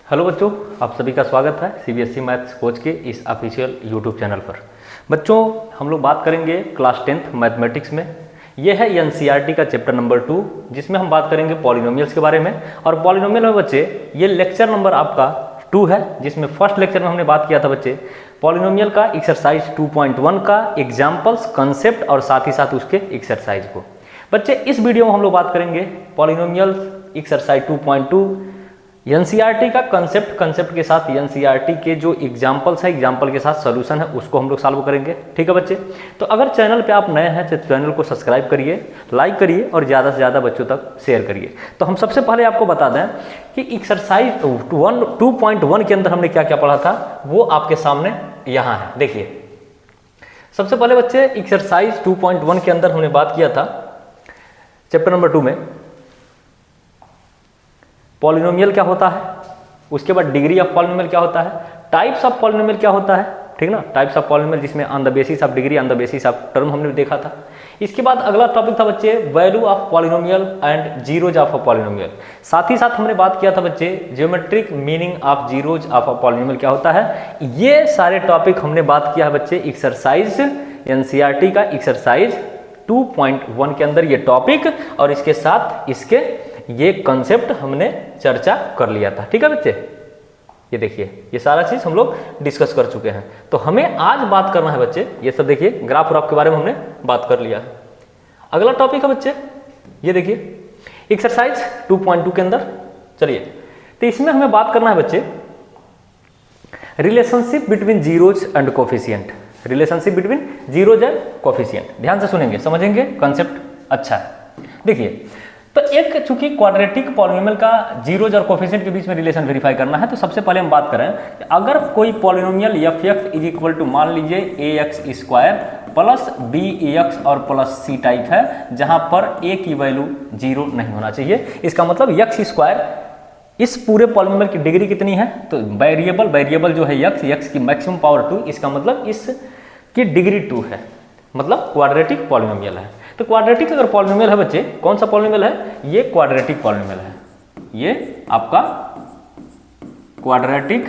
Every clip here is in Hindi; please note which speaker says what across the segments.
Speaker 1: हेलो बच्चों, आप सभी का स्वागत है सीबीएसई मैथ्स कोच के इस ऑफिशियल यूट्यूब चैनल पर। बच्चों, हम लोग बात करेंगे क्लास 10th मैथमेटिक्स में। यह है एनसीईआरटी का चैप्टर नंबर 2, जिसमें हम बात करेंगे पॉलिनोमियल्स के बारे में। और पॉलिनोमियल में बच्चे ये लेक्चर नंबर आपका 2 है, जिसमें फर्स्ट लेक्चर में हमने बात किया था बच्चे पॉलिनोमियल का एक्सरसाइज 2.1 का एग्जाम्पल्स, कंसेप्ट और साथ ही साथ उसके एक्सरसाइज को। बच्चे इस वीडियो में हम लोग बात करेंगे पॉलिनोमियल एक्सरसाइज 2.2 एनसीईआरटी का कंसेप्ट के साथ एनसीईआरटी के जो एग्जाम्पल्स है, एग्जाम्पल के साथ सोल्यूशन है, उसको हम लोग सॉल्व करेंगे। ठीक है बच्चे, तो अगर चैनल पे आप नए हैं तो चैनल को सब्सक्राइब करिए, लाइक करिए और ज़्यादा से ज़्यादा बच्चों तक शेयर करिए। तो हम सबसे पहले आपको बता दें कि एक्सरसाइज 2.1 के अंदर हमने क्या क्या पढ़ा था, वो आपके सामने यहाँ है। देखिए, सबसे पहले बच्चे एक्सरसाइज 2.1 के अंदर हमने बात किया था चैप्टर नंबर 2 में पॉलिनोमियल क्या होता है, उसके बाद डिग्री ऑफ पॉलिनोमियल क्या होता है, टाइप्स ऑफ पॉलिनोमियल क्या होता है, ठीक ना, टाइप्स ऑफ पॉलिनोमियल जिसमें on the basis of degree, on the basis of term हमने देखा था। इसके बाद अगला टॉपिक था बच्चे value of polynomial and zeros of a polynomial. साथ ही साथ हमने बात किया था बच्चे geometric meaning of zeros of a polynomial क्या होता है। ये सारे टॉपिक हमने बात किया है बच्चे एक्सरसाइज एनसीईआरटी का एक्सरसाइज 2.1 के अंदर ये टॉपिक और इसके साथ इसके ये कॉन्सेप्ट हमने चर्चा कर लिया था। ठीक है बच्चे, ये देखिए ये सारा चीज हम लोग डिस्कस कर चुके हैं। तो हमें आज बात करना है बच्चे, ये सब देखिए ग्राफ व्राफ के बारे में हमने बात कर लिया है। अगला टॉपिक है बच्चे, ये देखिए एक्सरसाइज 2.2 के अंदर। चलिए, तो इसमें हमें बात करना है बच्चे relationship between zeros and coefficient. Relationship between zeros and coefficient, ध्यान से सुनेंगे, समझेंगे, कॉन्सेप्ट अच्छा है। देखिए, तो एक चूंकि क्वाड्रेटिक पॉलिनोमियल का जीरोज और कोफिशिएंट के बीच में रिलेशन वेरीफाई करना है, तो सबसे पहले हम बात करें कि अगर कोई polynomial f x is equal to मान लीजिए a x square plus b x और प्लस सी टाइप है, जहां पर ए की वैल्यू 0 नहीं होना चाहिए। इसका मतलब एक्स स्क्वायर, इस पूरे पॉलिनोमियल की डिग्री कितनी है, तो वेरिएबल जो है एक्स की मैक्सिमम पावर 2, इसका मतलब इसकी डिग्री 2 है, मतलब क्वाड्रेटिक पॉलिनोमियल है। तो क्वाड्रेटिक अगर पॉलिनोमियल है बच्चे, कौन सा पॉलिनोमियल है, ये क्वाड्रेटिक पॉलिनोमियल है, ये आपका क्वाड्रेटिक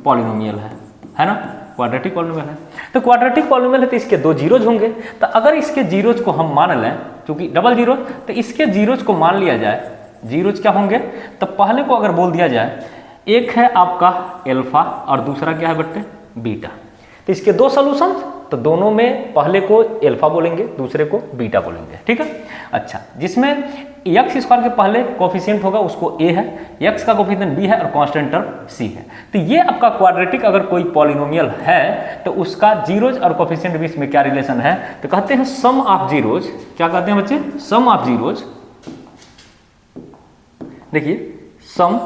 Speaker 1: पॉलिनोमियल है ना, क्वाड्रेटिक पॉलिनोमियल है। तो क्वाड्रेटिक पॉलिनोमियल है तो इसके 2 जीरोज होंगे। तो अगर इसके जीरोज को हम मान लें, क्योंकि डबल जीरो, तो इसके जीरोज को मान लिया जाए, जीरोज क्या होंगे, तो पहले को अगर बोल दिया जाए, एक है आपका एल्फा और दूसरा क्या है बट्टे बीटा। तो इसके 2 सोल्यूशन, तो दोनों में पहले को एल्फा बोलेंगे, दूसरे को बीटा बोलेंगे। ठीक है, अच्छा, जिसमें एक्स स्क्वायर के पहले कोफिशिएंट होगा उसको ए है, एक्स का कोफिशिएंट बी है और कांस्टेंट टर्म सी है। तो ये आपका क्वाड्रेटिक अगर कोई पॉलिनोमियल है तो उसका जीरोज और कोफिशिएंट बीच में क्या रिलेशन है, तो कहते हैं सम ऑफ जीरोज। क्या कहते हैं बच्चे, सम ऑफ जीरोज। देखिए, सम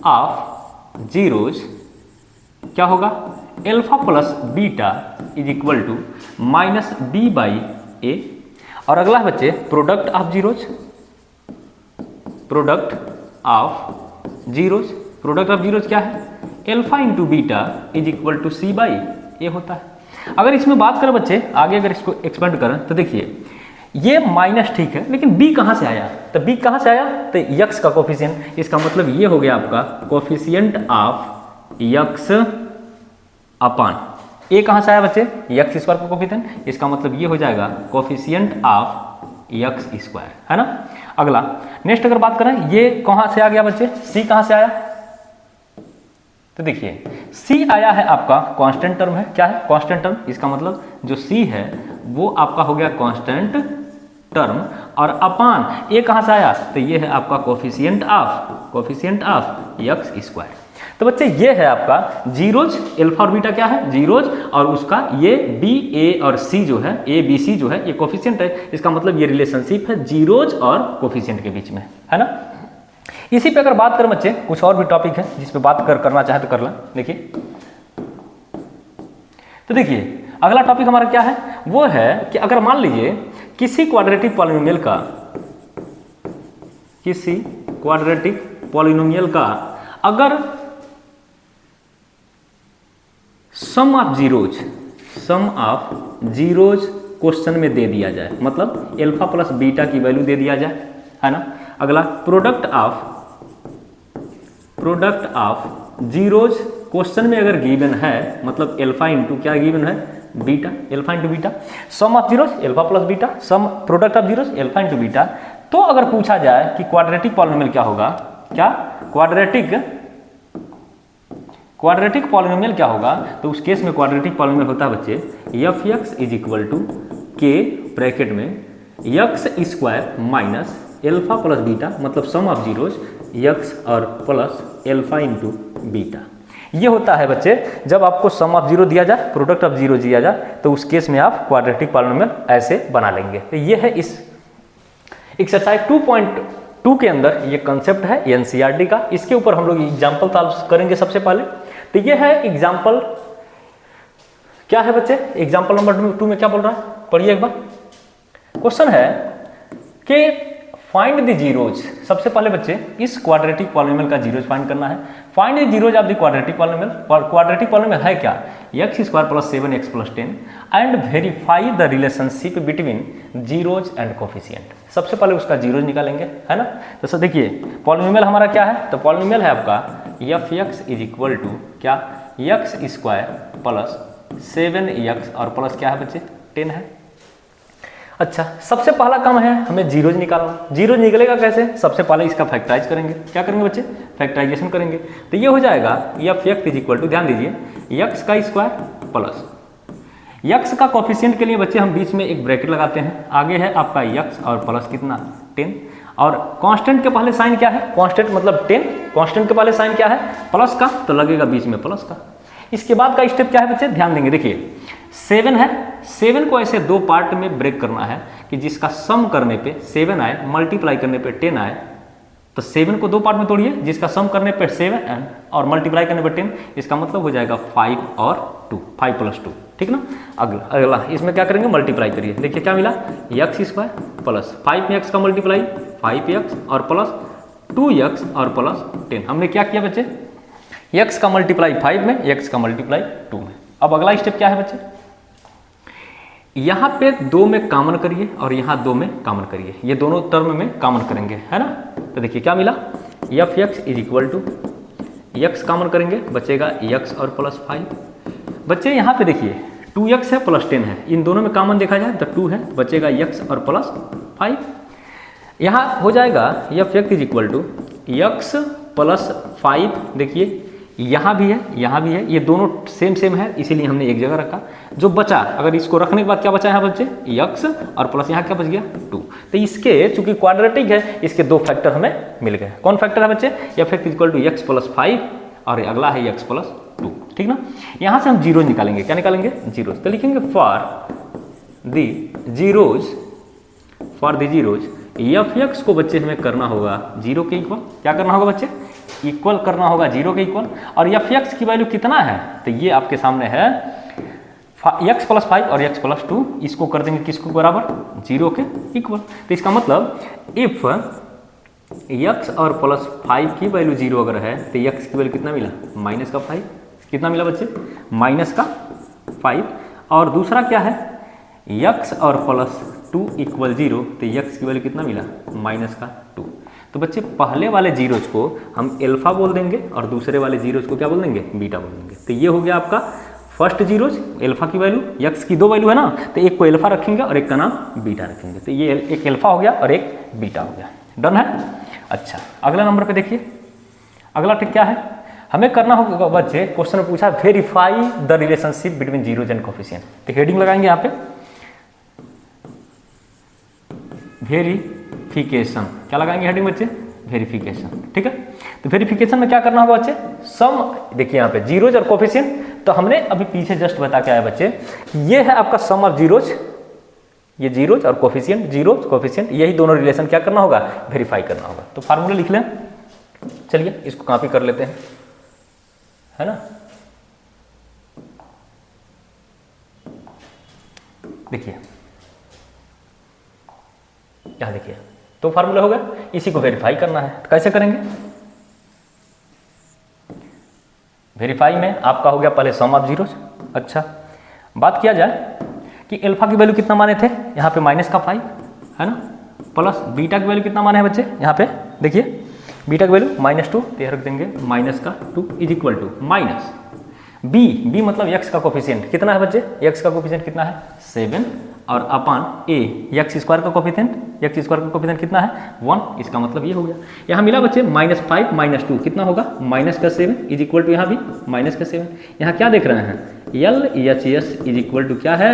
Speaker 1: ऑफ जीरोज क्या होगा, alpha plus beta is equal to minus b by a. और अगला है बच्चे product of zeros, product of zeros. Product of zeros क्या है, alpha into beta is equal to c by a होता है। अगर इसमें बात करें बच्चे आगे, अगर इसको एक्सपेंड करें तो देखिए ये माइनस ठीक है, लेकिन बी कहाँ से आया, तो बी कहाँ से आया, तो एक्स का कोफिशिएंट, इसका मतलब ये हो गया आपका कोफिशिएंट ऑफ एक्स अपान ए। कहाँ से आया बच्चे, एक्स स्क्वायर का कोफिशिएंट, इसका मतलब ये हो जाएगा कोफिशिएंट ऑफ एक्स स्क्वायर, है ना। अगला नेक्स्ट अगर बात करें, ये कहाँ से आ गया बच्चे, सी कहाँ से आया, तो देखिए सी आया है आपका कांस्टेंट टर्म है, क्या है कांस्टेंट टर्म, इसका मतलब जो सी है वो आपका हो गया कांस्टेंट टर्म। और अपान ए कहाँ से आया, तो ये है आपका कोफिशिएंट ऑफ एक्स स्क्वायर। तो बच्चे ये है आपका जीरोज, एल्फा और बीटा क्या है जीरोज, और उसका ये बी ए और सी जो है, ए बी सी जो है ये कोफिशिएंट है। इसका मतलब ये रिलेशनशिप है जीरोज और कोफिशिएंट के बीच में, है ना। इसी पे अगर बात करें बच्चे, कुछ और भी टॉपिक है जिस पे बात करना चाहे तो कर लें। देखिए, तो देखिए अगला टॉपिक हमारा क्या है, वो है कि अगर मान लीजिए किसी क्वाड्रेटिक पॉलिनोमियल का, किसी क्वाड्रेटिक पॉलिनोमियल का अगर सम ऑफ जीरोज क्वेश्चन में दे दिया जाए, मतलब एल्फा प्लस बीटा की वैल्यू दे दिया जाए, है ना। अगला product of product of zeros question में अगर गिवन है, मतलब एल्फा इंटू क्या गिवन है, beta, alpha into beta, sum of zeros alpha plus beta, sum product of zeros alpha into beta. तो अगर पूछा जाए कि क्वाड्रेटिक पॉलिनोमियल क्या होगा, क्या क्वाड्रेटिक पॉलिनोमियल क्या होगा, तो उस केस में क्वाड्रेटिक पॉलिनोमियल होता है बच्चे f x is equal to के ब्रैकेट में x square minus alpha plus beta, मतलब सम ऑफ जीरोज एक्स और प्लस एल्फा इंटू बीटा। ये होता है बच्चे जब आपको सम ऑफ जीरो दिया जाए, प्रोडक्ट ऑफ जीरो दिया जाए, तो उस केस में आप क्वाड्रेटिक पॉलिनोमियल ऐसे बना लेंगे। तो ये है इस एक्सरसाइज 2.2 के अंदर ये कंसेप्ट है एनसीईआरटी का। इसके ऊपर हम लोग एग्जाम्पल सॉल्व करेंगे सबसे पहले। तो ये है एग्जाम्पल, क्या है बच्चे, एग्जाम्पल नंबर 2 में क्या बोल रहा है, पढ़िए एक बार। क्वेश्चन है कि फाइंड द जीरोज। सबसे पहले बच्चे इस क्वाड्रेटिक पॉलिनोमियल का जीरोज फाइंड करना है। Find the zeros of the quadratic polynomial. Quadratic polynomial है क्या, x square plus 7x plus 10 and verify the relationship between zeros and coefficient. सबसे पहले उसका जीरोज निकालेंगे, है ना। तो सर देखिए पॉलिनोमियल हमारा क्या है, तो पॉलिनोमियल है आपका f x is equal to क्या, एक्स स्क्वायर प्लस 7x और प्लस क्या है बच्चे 10 है। अच्छा, सबसे पहला काम है हमें जीरोज निकालना। जीरोज निकलेगा कैसे, सबसे पहले इसका फैक्टराइज करेंगे। क्या करेंगे बच्चे, फैक्टराइजेशन करेंगे। तो ये हो जाएगा F x is equal to, ध्यान दीजिए, एक्स का स्क्वायर प्लस एक्स का कोफिशिएंट के लिए बच्चे हम बीच में एक ब्रैकेट लगाते हैं, आगे है आपका एक्स और प्लस कितना 10, और कांस्टेंट के पहले साइन क्या है, कांस्टेंट मतलब 10, कांस्टेंट के पहले साइन क्या है प्लस का, तो लगेगा बीच में प्लस का। इसके बाद का स्टेप क्या है बच्चे, ध्यान देंगे, देखिए 7 है, 7 को ऐसे दो पार्ट में ब्रेक करना है कि जिसका सम करने पे 7 आए, मल्टीप्लाई करने पे 10 आए। तो 7 को दो पार्ट में तोड़िए, जिसका सम करने पे 7 और मल्टीप्लाई करने पे 10, इसका मतलब हो जाएगा 5 और 2, 5 प्लस 2, ठीक ना। अगला इसमें क्या करेंगे, मल्टीप्लाई करिए, देखिए क्या मिला, एक्स स्क्वायर प्लस 5 में एक्स का मल्टीप्लाई 5x और प्लस 2x और प्लस 10। हमने क्या किया बच्चे, x का मल्टीप्लाई 5 में, x का मल्टीप्लाई 2 में। अब अगला स्टेप क्या है बच्चे, यहाँ पे 2 में कॉमन करिए और यहाँ 2 में कॉमन करिए, ये दोनों टर्म में कॉमन करेंगे, है ना। तो देखिए क्या मिला, f x is equal to x common करेंगे, बचेगा x और प्लस 5। बच्चे यहाँ पे देखिए 2x है प्लस 10 है, इन दोनों में कॉमन देखा जाए तो 2 है, बचेगा x और प्लस 5। यहाँ हो जाएगा F x is equal to x plus 5, देखिए यहाँ भी है यहाँ भी है, ये दोनों सेम है, इसीलिए हमने एक जगह रखा। जो बचा, अगर इसको रखने के बाद क्या बचा यहाँ बच्चे, एक्स और प्लस यहाँ क्या बच गया 2। तो इसके चूंकि क्वाड्रेटिक है, इसके दो फैक्टर हमें मिल गए। कौन फैक्टर है बच्चे, f x equal to x plus 5 और अगला है एक्स प्लस 2, ठीक ना। यहाँ से हम जीरोज निकालेंगे, क्या निकालेंगे, जीरोज। तो लिखेंगे for the zeros F x को बच्चे हमें करना होगा जीरो के इक्वल, क्या करना होगा बच्चे, इक्वल करना होगा जीरो के इक्वल। और एफ एक्स की वैल्यू कितना है, तो ये आपके सामने है एक्स प्लस 5 और एक्स प्लस 2, इसको कर देंगे किसको बराबर, जीरो के इक्वल। तो इसका मतलब इफ एक्स और प्लस 5 की वैल्यू जीरो अगर है तो एक्स की वैल्यू कितना मिला, माइनस का 5, कितना मिला बच्चे, माइनस का 5। और दूसरा क्या है, एक्स और प्लस 2 इक्वल 0, तो एक्स की वैल्यू कितना मिला, माइनस का 2। तो बच्चे पहले वाले जीरोज को हम एल्फा बोल देंगे और दूसरे वाले जीरोज को क्या बोल देंगे, बीटा बोल देंगे। तो ये हो गया आपका फर्स्ट जीरोज, एल्फा की वैल्यू, एक्स की दो वैल्यू है ना, तो एक को एल्फा रखेंगे और एक का नाम बीटा रखेंगे। तो ये एक एल्फा हो गया और एक बीटा हो गया, डन है। अच्छा, अगला नंबर पे देखिए, अगला ट्रिक क्या है, हमें करना होगा बच्चे, क्वेश्चन में पूछा verify the relationship between zeros and coefficient. तो हेडिंग लगाएंगे यहाँ पे वेरिफिकेशन, क्या लगाएंगे हेडिंग बच्चे, वेरिफिकेशन, ठीक है। तो वेरिफिकेशन में क्या करना होगा बच्चे, सम, देखिए यहाँ पे जीरोज और कोफिशिएंट, तो हमने अभी पीछे जस्ट बता के आया बच्चे, ये है आपका सम ऑफ जीरोज, ये जीरोज और कोफिशिएंट, जीरोज कोफिशिएंट, यही दोनों रिलेशन क्या करना होगा, वेरीफाई करना होगा। तो फार्मूला लिख लें, चलिए इसको कॉपी कर लेते हैं, है ना। देखिए यहाँ देखिए, तो फार्मूला हो गया, इसी को वेरीफाई करना है। तो कैसे करेंगे, वेरीफाई में आपका हो गया पहले सम ऑफ जीरोज। अच्छा, बात किया जाए कि अल्फा की वैल्यू कितना माने थे, यहाँ पे माइनस का 5 है ना, प्लस बीटा की वैल्यू कितना माने हैं बच्चे, यहाँ पे देखिए बीटा की वैल्यू -2, तो यह रख देंगे -2 is equal to minus b मतलब x का कोफिशिएंट कितना है बच्चे, x का कोफिशिएंट कितना है 7 और अपान a x स्क्वायर का कोफिशिएंट कितना है 1, इसका मतलब ये हो गया। यहाँ मिला बच्चे -5 -2 कितना होगा -7 इज इक्वल टू यहाँ भी -7। यहाँ क्या देख रहे हैं LHS इज इक्वल टू क्या है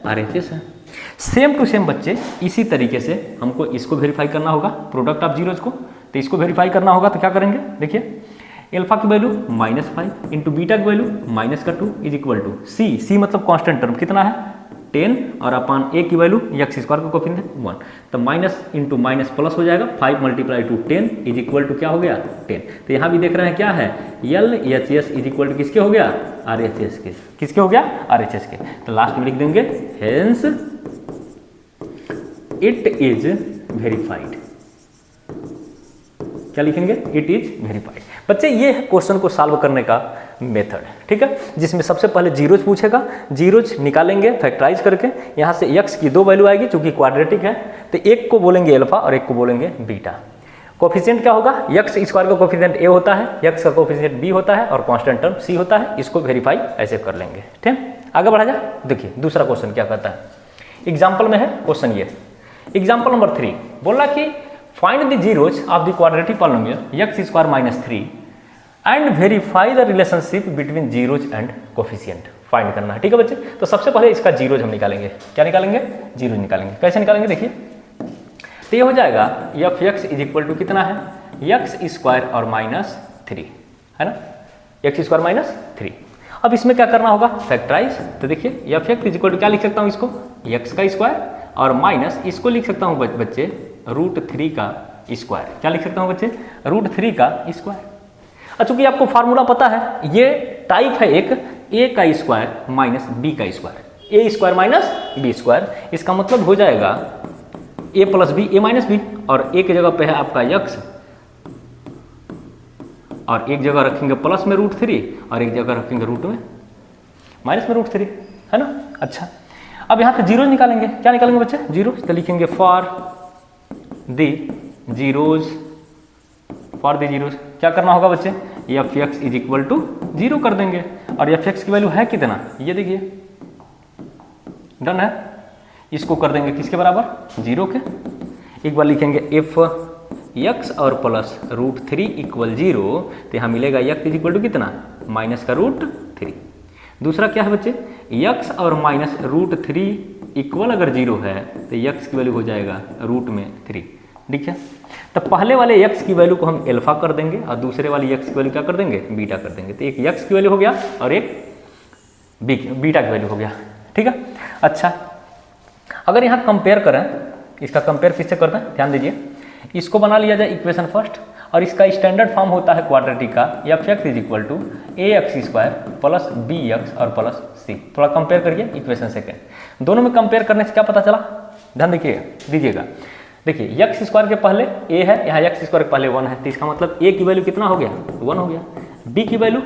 Speaker 1: RHS है। सेम टू सेम बच्चे इसी तरीके से हमको इसको वेरीफाई करना होगा प्रोडक्ट ऑफ जीरोज को, तो इसको वेरीफाई करना होगा तो क्या करेंगे देखिए अल्फा की वैल्यू -5 इंटू बीटा की value -2 is equal to c मतलब कांस्टेंट टर्म कितना है 10 और अपान ए की वैल्यू x स्क्वायर का कोफिशिएंट 1, तो माइनस इंटू माइनस प्लस हो जाएगा 5 multiply two 10 is equal to क्या हो गया 10। तो यहाँ भी देख रहे हैं क्या है LHS इज इक्वल टू किसके हो गया RHS के, किसके हो गया RHS के। तो लास्ट में लिख देंगे हेंस इट इज वेरीफाइड, क्या लिखेंगे इट इज वेरीफाइड। बच्चे ये है क्वेश्चन को सॉल्व करने का मेथड, ठीक है, जिसमें सबसे पहले जीरोज पूछेगा, जीरोज निकालेंगे फैक्टराइज करके, यहाँ से x की 2 वैल्यू आएगी चूंकि क्वाड्रेटिक है, तो एक को बोलेंगे अल्फा और एक को बोलेंगे बीटा। कोफिशिएंट क्या होगा x स्क्वायर का कोफिशिएंट a होता है, x का कोफिशिएंट b होता है और कांस्टेंट टर्म c होता है, इसको वेरीफाई ऐसे कर लेंगे। ठीक, आगे बढ़ा जाए। देखिए दूसरा क्वेश्चन क्या कहता है, एग्जाम्पल में है क्वेश्चन ये, एग्जाम्पल नंबर 3 बोल रहा कि find the zeros of the quadratic polynomial x square -3 and verify the relationship between zeros and coefficient. Find करना है, ठीक है बच्चे। तो सबसे पहले इसका जीरोज हम निकालेंगे, क्या निकालेंगे जीरोज निकालेंगे। कैसे निकालेंगे देखिए, तो ये हो जाएगा fx इज इक्वल टू कितना है x स्क्वायर और -3 है ना, x स्क्वायर -3। अब इसमें क्या करना होगा फैक्टराइज, तो देखिए fx इज इक्वल टू क्या लिख सकता हूँ इसको x का स्क्वायर और माइनस इसको लिख सकता हूँ बच्चे √3 का स्क्वायर, क्या लिख सकता हूँ बच्चे √3 का स्क्वायर। चूंकि आपको फार्मूला पता है, ये टाइप है एक a का स्क्वायर माइनस b का square, a square minus b square, इसका मतलब हो जाएगा a plus b a minus b, और एक जगह पे है आपका x और एक जगह रखेंगे प्लस में √3 और एक जगह रखेंगे रूट में माइनस में √3 है ना। अच्छा, अब यहाँ पे जीरोज निकालेंगे, क्या निकालेंगे बच्चे जीरोज, तो लिखेंगे फॉर द जीरोज, क्या करना होगा बच्चे fx इज इक्वल टू 0 कर देंगे, और fx की वैल्यू है कितना ये देखिए, डन है, इसको कर देंगे किसके बराबर 0 के। एक बार लिखेंगे if x और प्लस √3 इक्वल 0, तो यहाँ मिलेगा x इज इक्वल टू कितना माइनस का √3। दूसरा क्या है बच्चे x और माइनस √3 इक्वल अगर 0 है तो x की वैल्यू हो जाएगा √3, ठीक है। तो पहले वाले x की वैल्यू को हम अल्फा कर देंगे और दूसरे वाले x की वैल्यू क्या कर देंगे बीटा कर देंगे, तो एक x की वैल्यू हो गया और एक बीटा की वैल्यू हो गया, ठीक है। अच्छा, अगर यहाँ कंपेयर करें, इसका कंपेयर किससे करते हैं ध्यान दीजिए, इसको बना लिया जाए इक्वेशन फर्स्ट, और इसका स्टैंडर्ड फॉर्म होता है क्वाड्रेटिक का fx is equal to ax square plus bx और प्लस c। थोड़ा कंपेयर करिए इक्वेशन सेकेंड, दोनों में कंपेयर करने से क्या पता चला, ध्यान दीजिएगा। देखिए x स्क्वायर के पहले a है, यहाँ x स्क्वायर के पहले 1 है, तो इसका मतलब a की वैल्यू कितना हो गया 1 हो गया। b की वैल्यू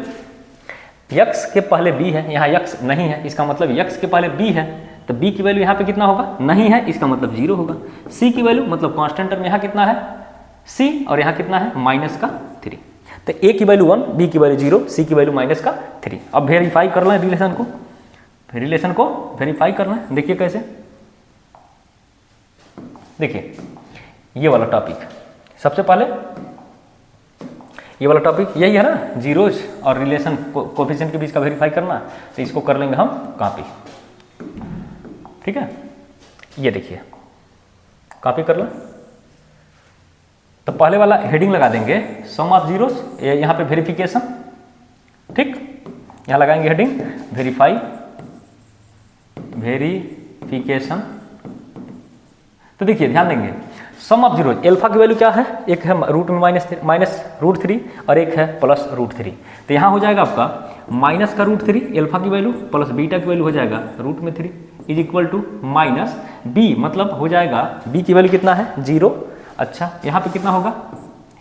Speaker 1: x के पहले b है, यहाँ x नहीं है, इसका मतलब x के पहले b है, तो b की वैल्यू यहाँ पे कितना होगा नहीं है, इसका मतलब 0 होगा। c की वैल्यू मतलब कांस्टेंट टर्म यहाँ कितना है c और यहाँ कितना है -3, तो a की वैल्यू 1, b की वैल्यू 0, c की वैल्यू -3। अब वेरीफाई कर लें रिलेशन को वेरीफाई करना है। देखिए कैसे, देखिए ये वाला टॉपिक, सबसे पहले ये वाला टॉपिक यही है ना, जीरोज और रिलेशन कोफिशिएंट के बीच का वेरीफाई करना, तो इसको कर लेंगे हम कॉपी, ठीक है। ये देखिए कॉपी कर लें, तो पहले वाला हेडिंग लगा देंगे सम ऑफ जीरोज, यहाँ पे वेरिफिकेशन, ठीक, यहाँ लगाएंगे हेडिंग वेरिफिकेशन। तो देखिए ध्यान देंगे सम ऑफ जीरोज, अल्फा की वैल्यू क्या है, एक है रूट में -√3 और एक है प्लस √3, तो यहाँ हो जाएगा आपका माइनस का √3 अल्फा की वैल्यू प्लस बीटा की वैल्यू हो जाएगा √3 is equal to minus b, मतलब हो जाएगा b की वैल्यू कितना है 0। अच्छा, यहाँ पे कितना होगा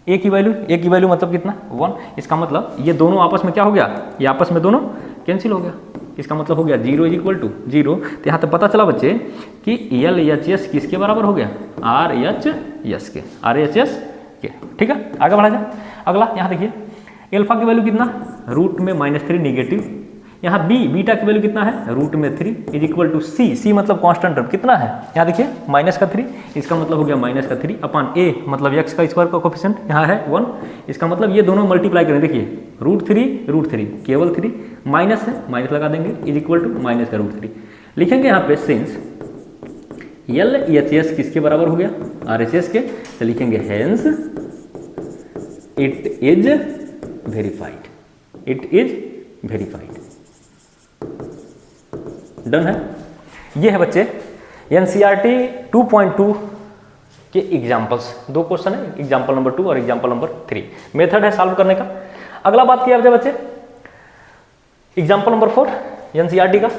Speaker 1: a की वैल्यू मतलब कितना 1, इसका मतलब ये दोनों आपस में क्या हो गया, ये आपस में दोनों कैंसिल हो गया, इसका मतलब हो गया 0 इज इक्वल टू 0। तो यहाँ तक पता चला बच्चे कि LHS किसके बराबर हो गया RHS के के। ठीक है, आगे बढ़ा जाए। अगला यहाँ देखिए, एल्फा की वैल्यू कितना, रूट में -3 नेगेटिव। यहाँ बीटा की वैल्यू कितना है, रूट में 3 इज इक्वल टू सी मतलब कांस्टेंट टर्म कितना है, यहाँ देखिए -3, इसका मतलब हो गया -3 अपॉन ए मतलब x का स्क्वायर का कोफिशिएंट यहाँ है 1, इसका मतलब ये दोनों मल्टीप्लाई करें, देखिए √3 केवल 3 माइनस है, माइनस लगा देंगे इज इक्वल टू माइनस का √3 लिखेंगे यहाँ पे। सिंस LHS किसके बराबर हो गया, RHS के, तो लिखेंगे hence it is verified, it is verified. Done है। ये है बच्चे NCERT 2.2 के एग्जाम्पल्स, 2 क्वेश्चन है, एग्जाम्पल नंबर 2 और एग्जाम्पल नंबर 3। मेथड है सॉल्व करने का। अगला बात किया जाए बच्चे, एग्जाम्पल नंबर 4 NCERT का,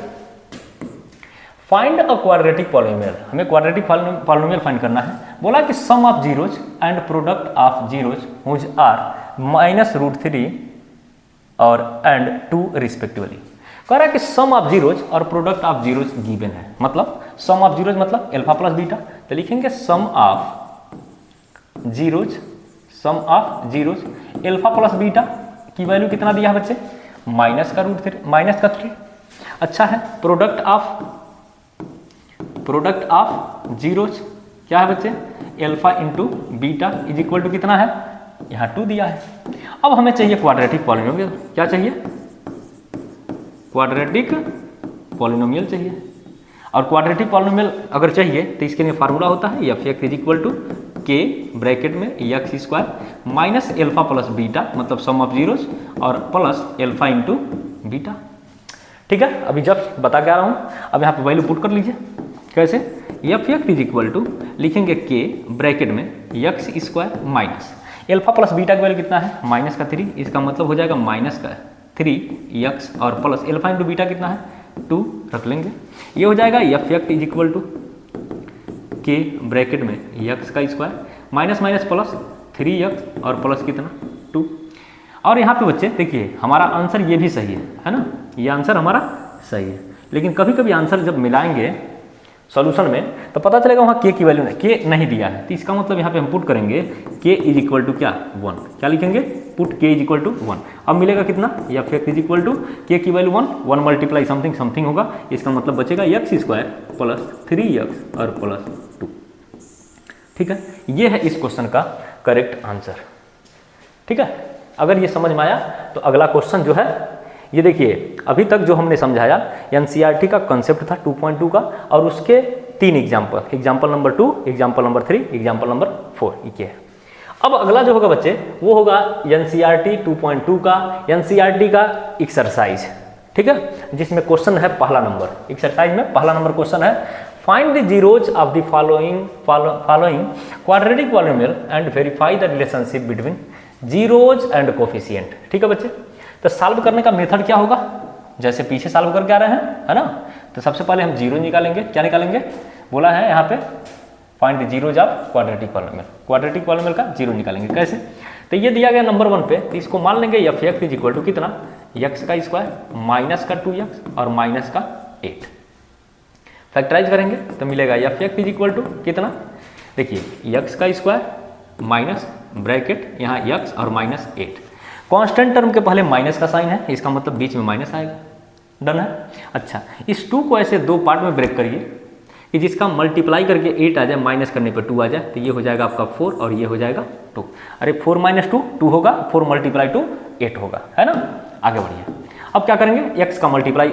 Speaker 1: फाइंड अ क्वाड्रेटिक पॉलिनोमियल। हमें क्वाड्रेटिक पॉलिनोमियल फाइंड करना है। बोला कि sum of zeros and product of zeros whose are -√3 और एंड 2 रिस्पेक्टिवली। कह रहा है कि सम ऑफ जीरोज और प्रोडक्ट ऑफ जीरोज गिवन है, मतलब सम ऑफ जीरोज मतलब अल्फा प्लस बीटा, तो लिखेंगे sum of zeros alpha plus beta की वैल्यू कितना दिया है बच्चे, -3। अच्छा है, प्रोडक्ट ऑफ जीरोज क्या है बच्चे, alpha into beta is equal to कितना है, यहाँ 2 दिया है। अब हमें चाहिए क्वाड्रेटिक पॉलिनोमियल। क्या चाहिए, क्वाड्रेटिक पॉलिनोमियल चाहिए। और क्वाड्रेटिक पॉलिनोमियल अगर चाहिए तो इसके लिए फार्मूला होता है f(x) is equal to k bracket में x² minus alpha plus beta मतलब सम ऑफ जीरोज और प्लस अल्फा इंटू बीटा। ठीक है, अभी जब बता के आ रहा हूँ, अब यहाँ पे वैल्यू पुट कर लीजिए। कैसे, f(x) इज इक्वल टू लिखेंगे k ब्रैकेट में x² minus alpha plus beta की वैल्यू कितना है, -3, इसका मतलब हो जाएगा -3x और प्लस अल्फा इंटू बीटा कितना है 2 रख लेंगे। ये हो जाएगा f(x) is equal to k bracket में x² minus minus plus 3x और प्लस कितना 2। और यहाँ पे बच्चे देखिए हमारा आंसर ये भी सही है ना, ये आंसर हमारा सही है। लेकिन कभी कभी आंसर जब मिलाएंगे सॉल्यूशन में तो पता चलेगा वहाँ k की वैल्यू k नहीं दिया है, तो इसका मतलब यहाँ पे हम पुट करेंगे k इज इक्वल टू क्या 1। क्या लिखेंगे, put k is equal to 1। अब मिलेगा कितना, f(x) is equal to k की वैल्यू 1 मल्टीप्लाई समथिंग होगा, इसका मतलब बचेगा x² प्लस 3x और प्लस 2। ठीक है, ये है इस क्वेश्चन का करेक्ट आंसर। ठीक है, अगर ये समझ में आया तो अगला क्वेश्चन जो है ये देखिए, अभी तक जो हमने समझाया NCERT का कंसेप्ट था 2.2 का और उसके 3 example number 2, example number 3, example number 4 ये है। अब अगला जो होगा बच्चे वो होगा NCERT 2.2 का NCERT का एक्सरसाइज। ठीक है, जिसमें क्वेश्चन है पहला नंबर, एक्सरसाइज में पहला नंबर क्वेश्चन है find the zeros of the following quadratic polynomial and verify the relationship between zeros and coefficient. ठीक है बच्चे, तो सॉल्व करने का मेथड क्या होगा, जैसे पीछे सॉल्व करके आ रहे हैं है ना। तो सबसे पहले हम जीरो निकालेंगे। क्या निकालेंगे, बोला है यहाँ पे find the zeros of quadratic polynomial का जीरो निकालेंगे। कैसे, तो ये दिया गया नंबर 1 पे, तो इसको मान लेंगे f(x) इज इक्वल टू कितना, x² माइनस का 2x और माइनस का 8। फैक्टराइज करेंगे तो मिलेगा f(x) इज इक्वल टू कितना, देखिए x² माइनस ब्रैकेट यहाँ x और माइनस 8। कांस्टेंट टर्म के पहले माइनस का साइन है, इसका मतलब बीच में माइनस आएगा। डन है। अच्छा, इस 2 को ऐसे 2 पार्ट में ब्रेक करिए कि जिसका मल्टीप्लाई करके 8 आ जाए, माइनस करने पर 2 आ जाए, तो ये हो जाएगा आपका 4 और ये हो जाएगा 2। अरे 4 - 2 होगा, 4 × 2 8 होगा, है ना। आगे बढ़िए, अब क्या करेंगे, x का मल्टीप्लाई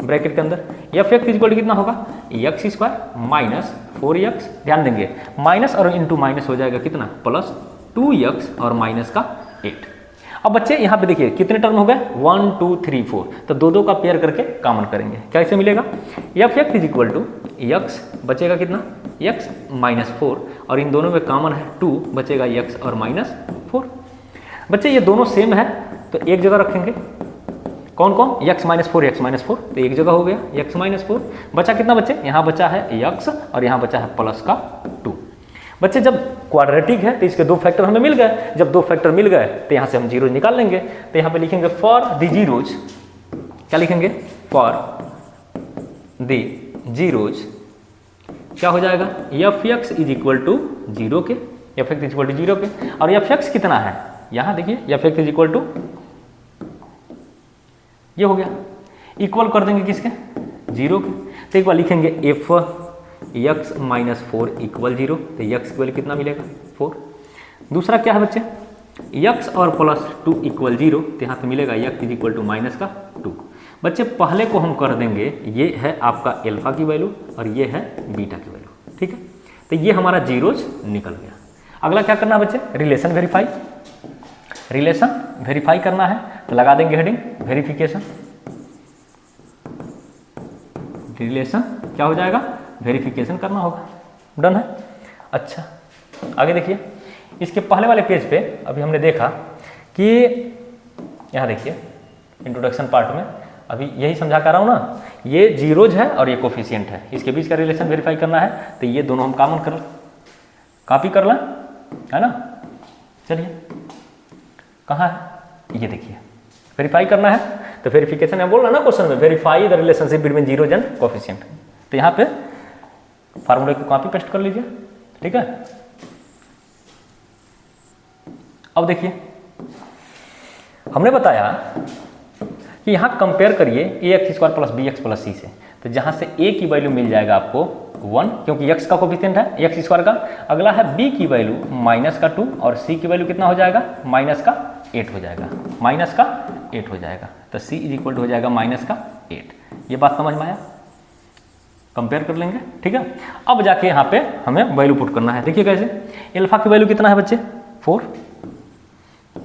Speaker 1: ब्रैकेट के अंदर f(x) इक्वल कितना होगा, x² माइनस 4x, ध्यान देंगे माइनस और इंटू माइनस हो जाएगा कितना, प्लस 2x और माइनस का 8। अब बच्चे यहाँ पे देखिए कितने टर्म हो गए, 1 2 3 4, तो 2 का पेयर करके कॉमन करेंगे। कैसे मिलेगा, f(x) is equal to x बचेगा कितना, x माइनस 4 और इन दोनों में कॉमन है 2, बचेगा x और माइनस 4। बच्चे ये दोनों सेम है तो एक जगह रखेंगे, कौन कौन, x माइनस 4 तो एक जगह हो गया x माइनस 4। बचा कितना बच्चे, यहाँ बचा है x और यहाँ बचा है प्लस का 2। बच्चे जब क्वाड्रेटिक है तो इसके 2 फैक्टर हमें मिल गए, जब 2 फैक्टर मिल गए तो यहाँ से हम जीरो निकाल लेंगे। तो यहाँ पे लिखेंगे फॉर द जीरोज, क्या लिखेंगे, फॉर द जीरोज क्या हो जाएगा, f(x) इज इक्वल टू 0 के, एफ एक्स इक्वल टू 0 पे। और एफ एक्स कितना है यहाँ देखिए, f x is equal to ये हो गया, इक्वल कर देंगे किसके 0 के। तो एक बार लिखेंगे एफ एक्स माइनस 4 इक्वल 0, तो एक्स इक्वल कितना मिलेगा 4। दूसरा क्या है बच्चे, x और प्लस 2 इक्वल 0, तो यहाँ पे मिलेगा x is equal to minus का 2। बच्चे पहले को हम कर देंगे, ये है आपका एल्फा की वैल्यू और ये है बीटा की वैल्यू, ठीक है। तो ये हमारा जीरोज निकल गया। अगला क्या करना है बच्चे, रिलेशन वेरीफाई। रिलेशन वेरीफाई करना है तो लगा देंगे हेडिंग वेरिफिकेशन। रिलेशन क्या हो जाएगा, वेरिफिकेशन करना होगा, डन है। अच्छा आगे देखिए, इसके पहले वाले पेज पे अभी हमने देखा कि यहाँ देखिए इंट्रोडक्शन पार्ट में अभी यही समझा कर रहा हूँ ना, ये जीरोज है और ये कोफिशिएंट है, इसके बीच का रिलेशन वेरीफाई करना है। तो ये दोनों हम कॉमन कर कॉपी कर लें, है ना। चलिए कहाँ है, ये देखिए वेरीफाई करना है। तो वेरिफिकेशन है बोल रहा ना क्वेश्चन में, verify the relationship between zeros and coefficient. तो यहाँ पे फार्मूले को कॉपी पेस्ट कर लीजिए, ठीक है। अब देखिए हमने बताया कि यहाँ कंपेयर करिए a x square plus b x plus c से। तो जहाँ से ए की वैल्यू मिल जाएगा आपको 1, क्योंकि एक्स का कोफिशिएंट है एक्स स्क्वायर का। अगला है बी की वैल्यू माइनस का 2 और सी की वैल्यू कितना हो जाएगा माइनस का 8 हो जाएगा, माइनस का 8 हो जाएगा। तो सी इज इक्वल टू हो जाएगा माइनस का 8। ये बात समझ में आया, कंपेयर कर लेंगे, ठीक है। अब जाके यहाँ पे हमें वैल्यू पुट करना है। देखिए कैसे, एल्फा की वैल्यू कितना है बच्चे 4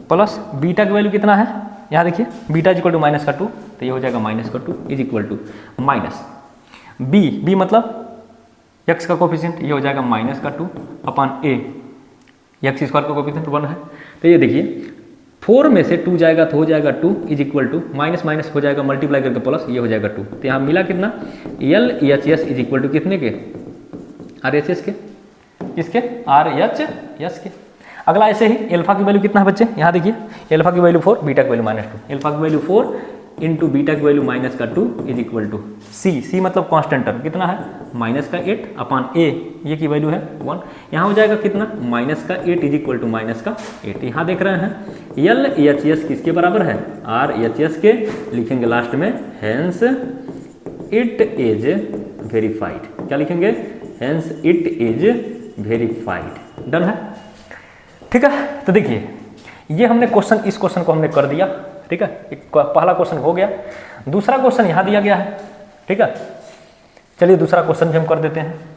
Speaker 1: प्लस बीटा की वैल्यू कितना है, यहाँ देखिए beta is equal to minus का 2, तो ये हो जाएगा माइनस का 2 is equal to minus b मतलब एक्स का कोफिशिएंट, ये हो जाएगा माइनस का 2 अपॉन ए, एक्स स्क्वायर का कोफिशिएंट 1 है। तो ये देखिए 4 में से 2 जाएगा तो हो जाएगा 2 is equal to minus minus हो जाएगा मल्टीप्लाई करके प्लस, ये हो जाएगा 2। तो यहाँ मिला कितना, L H S is equal to कितने के, आर एच एस के, किसके आर एच एस के। अगला ऐसे ही एल्फा की वैल्यू कितना है बच्चे, यहाँ देखिए एल्फा की वैल्यू 4, बीटा की वैल्यू माइनस 2। एल्फा की वैल्यू 4 इंटू बीटा की वैल्यू माइनस का 2 इज इक्वल टू सी मतलब कांस्टेंट टर्म कितना है माइनस का 8 अपॉन ए, ये की वैल्यू है 1। यहाँ हो जाएगा कितना माइनस का 8 इज इक्वल टू माइनस का 8। यहाँ देख रहे हैं एल एच एस किसके बराबर है, आर एच एस के, लिखेंगे लास्ट में हेंस इट इज वेरीफाइड। क्या लिखेंगे, hence it is verified. Done है, ठीक है। तो देखिए ये हमने क्वेश्चन, इस क्वेश्चन को हमने कर दिया, ठीक है। एक पहला क्वेश्चन हो गया, दूसरा क्वेश्चन यहाँ दिया गया है, ठीक है। चलिए दूसरा क्वेश्चन भी हम कर देते हैं।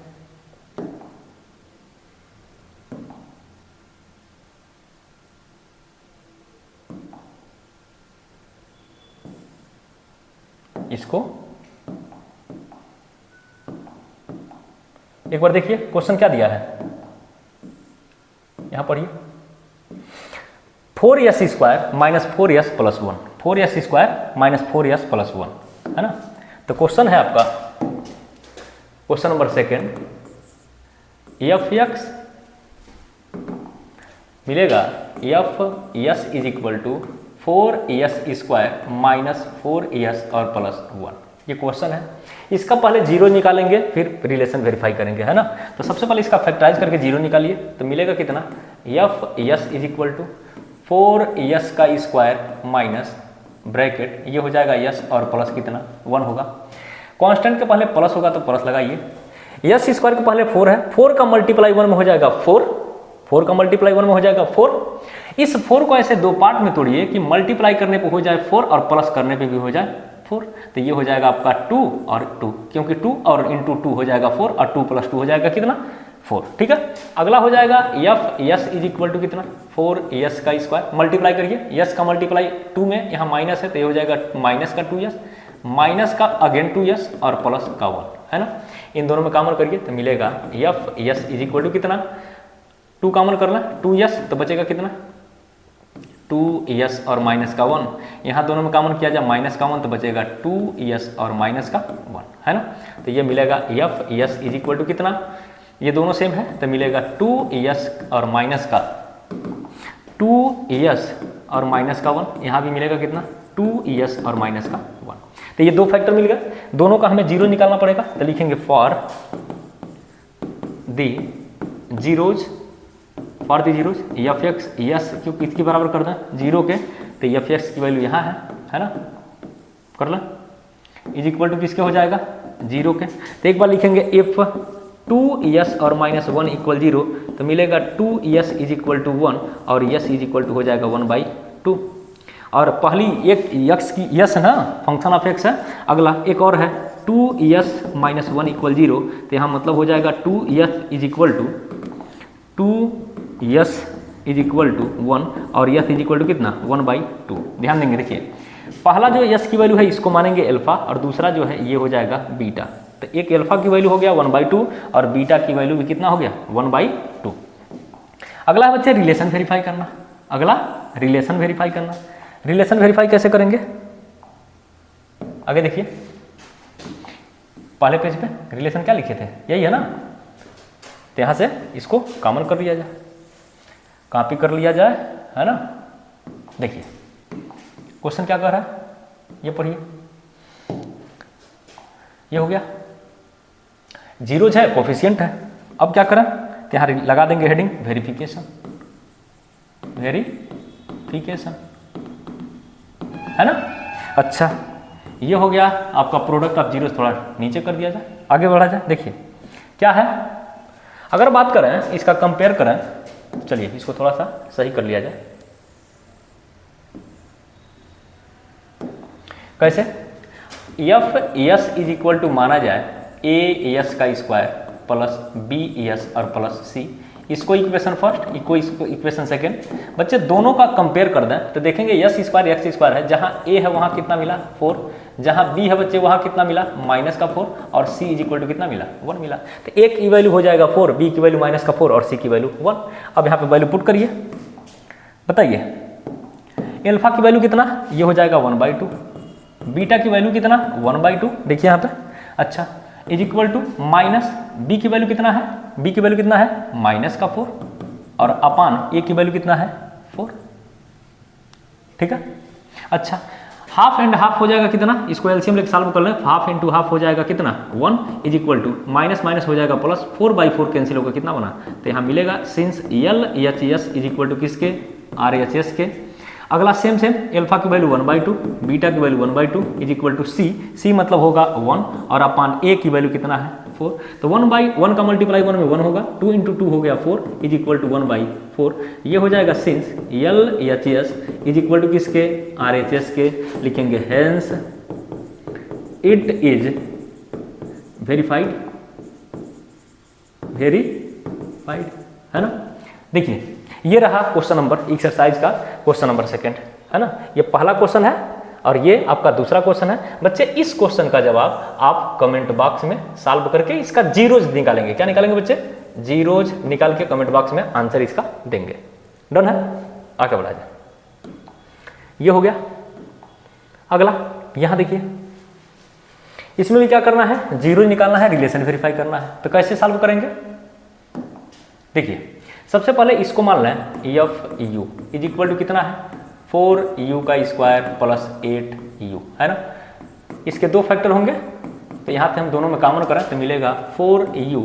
Speaker 1: इसको एक बार देखिए क्वेश्चन क्या दिया है, यहां पढ़िए 4s square minus 4s plus 1, 4s square minus 4s plus 1, है ना। तो क्वेश्चन है आपका क्वेश्चन नंबर 2, एफ एक्स मिलेगा f s is equal to 4s square minus 4s और प्लस 1। ये क्वेश्चन है, इसका पहले जीरो निकालेंगे फिर रिलेशन वेरीफाई करेंगे, है ना। तो सबसे पहले इसका फैक्टराइज करके जीरो निकालिए, तो मिलेगा कितना, f s is equal to 4s का स्क्वायर माइनस ब्रैकेट, ये हो जाएगा s और प्लस कितना 1 होगा। कांस्टेंट के पहले प्लस होगा तो प्लस लगाइए, s स्क्वायर के पहले 4 है, 4 का मल्टीप्लाई 1 में हो जाएगा 4, 4 का मल्टीप्लाई 1 में हो जाएगा 4। इस 4 को ऐसे दो पार्ट में तोड़िए कि मल्टीप्लाई करने पे हो जाए 4 और प्लस करने पे भी हो जाए 4। तो ये हो जाएगा आपका 2 और 2, क्योंकि 2 और इंटू 2 हो जाएगा 4 और 2 प्लस 2 हो जाएगा कितना 4, ठीक है। अगला हो जाएगा f s is equal to कितना 4s का स्क्वायर, मल्टीप्लाई करिए, s का मल्टीप्लाई 2 में यहाँ माइनस है तो ये हो जाएगा माइनस का 2s, माइनस का अगेन 2s और प्लस का 1, है ना। इन दोनों में कॉमन करिए तो मिलेगा f s is equal to कितना, 2 कॉमन करना 2s तो बचेगा कितना 2s और माइनस का 1, यहाँ दोनों में कॉमन किया जाए माइनस का 1 तो बचेगा 2s और माइनस का 1, है ना। तो ये मिलेगा f s is equal to कितना, ये दोनों सेम है तो मिलेगा 2s और माइनस का 2s और माइनस का 1, यहाँ भी मिलेगा कितना 2s और माइनस का 1। तो ये दो फैक्टर मिल गया, दोनों का हमें जीरो निकालना पड़ेगा। तो लिखेंगे for the zeros for the zeros F x yes क्यों किसके बराबर कर दें 0 के, तो एफ एक्स की वैल्यू यहाँ है ना, कर लें इज इक्वल टू किसके हो जाएगा 0 के। तो एक बार लिखेंगे इफ 2s और -1 इक्वल 0, तो मिलेगा 2s इज इक्वल टू 1 और s इज इक्वल टू हो जाएगा 1/2। और पहली एक x की यस ना फंक्शन ऑफ x है, अगला एक और है 2s - 1 इक्वल 0, तो यहाँ मतलब हो जाएगा 2s is equal to 2s is equal to 1 और s इज इक्वल टू कितना 1/2। ध्यान देंगे, देखिए पहला जो s की वैल्यू है इसको मानेंगे अल्फा और दूसरा जो है ये हो जाएगा बीटा। तो एक अल्फा की वैल्यू हो गया 1/2 और बीटा की वैल्यू भी कितना हो गया 1/2। अगला है बच्चे रिलेशन वेरीफाई करना। अगला रिलेशन वेरीफाई करना। रिलेशन वेरीफाई कैसे करेंगे, आगे देखिए पहले पेज पे रिलेशन क्या लिखे थे, यही है ना। तो यहाँ से इसको कॉमन कर लिया जाए, कॉपी कर लिया जाए, है ना। देखिए क्वेश्चन क्या कर रहा है, ये पढ़िए। ये हो गया जीरोज है, कोफिशिएंट है। अब क्या करें, यहाँ लगा देंगे हेडिंग वेरिफिकेशन, वेरिफिकेशन, है ना। अच्छा ये हो गया आपका प्रोडक्ट ऑफ जीरोज। थोड़ा नीचे कर दिया जाए, आगे बढ़ा जाए। देखिए क्या है, अगर बात करें इसका कंपेयर करें, चलिए इसको थोड़ा सा सही कर लिया जाए। कैसे, f s is equal to माना जाए ए एस का स्क्वायर प्लस बी एस और प्लस सी। इसको इक्वेशन फर्स्ट, इसको इक्वेशन सेकेंड। बच्चे दोनों का कंपेयर कर दें तो देखेंगे एस स्क्वायर एक्स स्क्वायर है, जहां ए है वहां कितना मिला 4, जहां बी है बच्चे वहां कितना मिला -4 और सी इज इक्वल टू कितना मिला 1 मिला। तो एक की वैल्यू हो जाएगा 4, बी की वैल्यू -4 और सी की वैल्यू 1। अब यहाँ पे वैल्यू पुट करिए, बताइए अल्फा की वैल्यू कितना, ये हो जाएगा 1/2, बीटा की वैल्यू कितना 1/2, देखिए यहाँ पे। अच्छा is equal to minus b की वैल्यू कितना है, बी की वैल्यू कितना है -4 और अपान ए की वैल्यू कितना है 4, ठीक है। अच्छा हाफ एंड हाफ हो जाएगा कितना, इसको एलसीएम लेके सॉल्व कर लें। हाफ इंटू हाफ हो जाएगा कितना 1 is equal to minus minus हो जाएगा प्लस, 4/4 कैंसिल होकर कितना बना, तो यहाँ मिलेगा since L H S is equal to किसके आर एच एस के। अगला सेम अल्फा की वैल्यू 1/2, बीटा की value 1/2 is equal to c मतलब होगा 1 और अपान ए की वैल्यू कितना है 4। तो 1/1 का मल्टीप्लाई 1 में 1 होगा, 2 × 2 हो गया 4 इज इक्वल टू 1/4। ये हो जाएगा since L H S is equal to किसके आर एच एस के। लिखेंगे hence it is verified, verified, है ना। देखिए ये रहा क्वेश्चन नंबर एक्सरसाइज का क्वेश्चन नंबर 2, है ना। ये पहला क्वेश्चन है और ये आपका दूसरा क्वेश्चन है। बच्चे इस क्वेश्चन का जवाब आप कमेंट बॉक्स में सॉल्व करके इसका जीरोज निकालेंगे। क्या निकालेंगे बच्चे, जीरोज निकाल के कमेंट बॉक्स में आंसर इसका देंगे। डन है, आगे बढ़ा जाए। ये हो गया। अगला यहां देखिए, इसमें भी क्या करना है, जीरोज निकालना है, रिलेशन वेरीफाई करना है। तो कैसे सॉल्व करेंगे, देखिए सबसे पहले इसको मान लें f u is equal to कितना है 4u का स्क्वायर प्लस 8u, है ना। इसके दो फैक्टर होंगे, तो यहाँ पे हम दोनों में कॉमन करें तो मिलेगा 4u,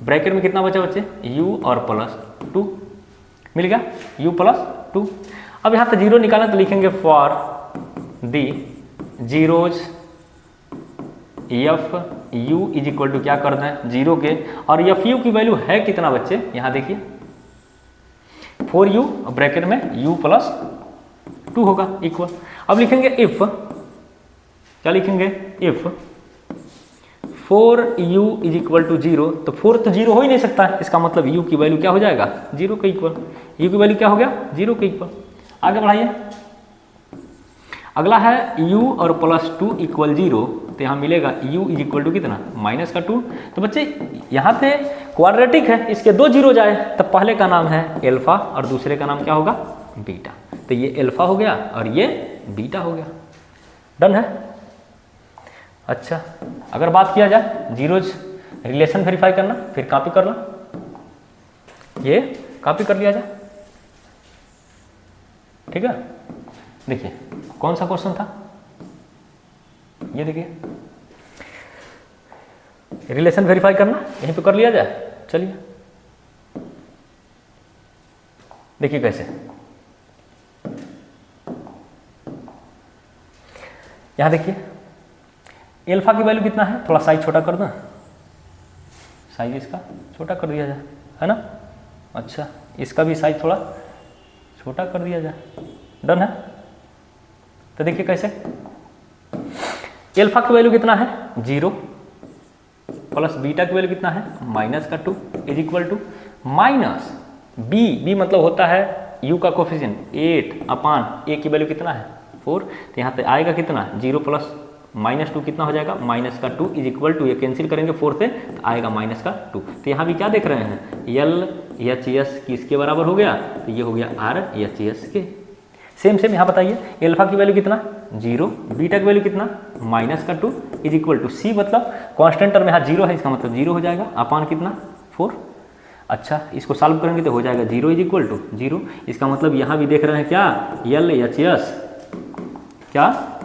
Speaker 1: ब्रैकेट में कितना बचा बच्चे u और प्लस 2 मिल गया, u प्लस 2। अब यहाँ पे जीरो निकालें तो लिखेंगे for the zeros f u is equal to क्या कर दें 0 के, और एफ यू की वैल्यू है कितना बच्चे, यहाँ देखिए 4u ब्रैकेट में u प्लस 2 होगा इक्वल। अब लिखेंगे इफ, क्या लिखेंगे if 4u is equal to 0, तो 4 तो 0 हो ही नहीं सकता है, इसका मतलब u की वैल्यू क्या हो जाएगा 0 के इक्वल। u की वैल्यू क्या हो गया 0 के इक्वल। आगे बढ़ाइए, अगला है u और प्लस 2 इक्वल 0, तो यहाँ मिलेगा u इज इक्वल टू कितना -2। तो बच्चे यहाँ पे क्वाड्रेटिक है, इसके दो जीरो जाए तो पहले का नाम है अल्फा और दूसरे का नाम क्या होगा बीटा। तो ये अल्फा हो गया और ये बीटा हो गया। डन है। अच्छा अगर बात किया जाए जीरोज रिलेशन वेरीफाई करना, फिर कॉपी करना, ये कॉपी कर लिया जाए, ठीक है। देखिए कौन सा क्वेश्चन था, ये देखिए रिलेशन वेरीफाई करना, यहीं पे कर लिया जाए। चलिए देखिए कैसे, यहाँ देखिए एल्फा की वैल्यू कितना है, थोड़ा साइज छोटा कर दूँ, साइज इसका छोटा कर दिया जाए, है ना। अच्छा, इसका भी साइज थोड़ा छोटा कर दिया जाए, डन है। तो देखिए कैसे, एल्फा की वैल्यू कितना है 0 प्लस बीटा की वैल्यू कितना है -2 is equal to minus b मतलब होता है u का कोफिशिएंट 8/a की वैल्यू कितना है 4, तो यहाँ पे आएगा कितना 0 प्लस -2 कितना हो जाएगा -2 इज इक्वल टू, ये कैंसिल करेंगे 4 से तो आएगा -2। तो यहाँ भी क्या देख रहे हैं LHS किसके बराबर हो गया, तो ये हो गया RHS के। सेम यहाँ बताइए एल्फा की वैल्यू कितना 0, बीटा की वैल्यू कितना -2 इज इक्वल टू C, मतलब कांस्टेंट टर्म यहाँ 0 है, इसका मतलब 0 हो जाएगा अपान कितना 4। अच्छा, इसको सॉल्व करेंगे तो हो जाएगा 0 इज इक्वल टू 0, इसका मतलब यहाँ भी देख रहे हैं क्या LHS, क्या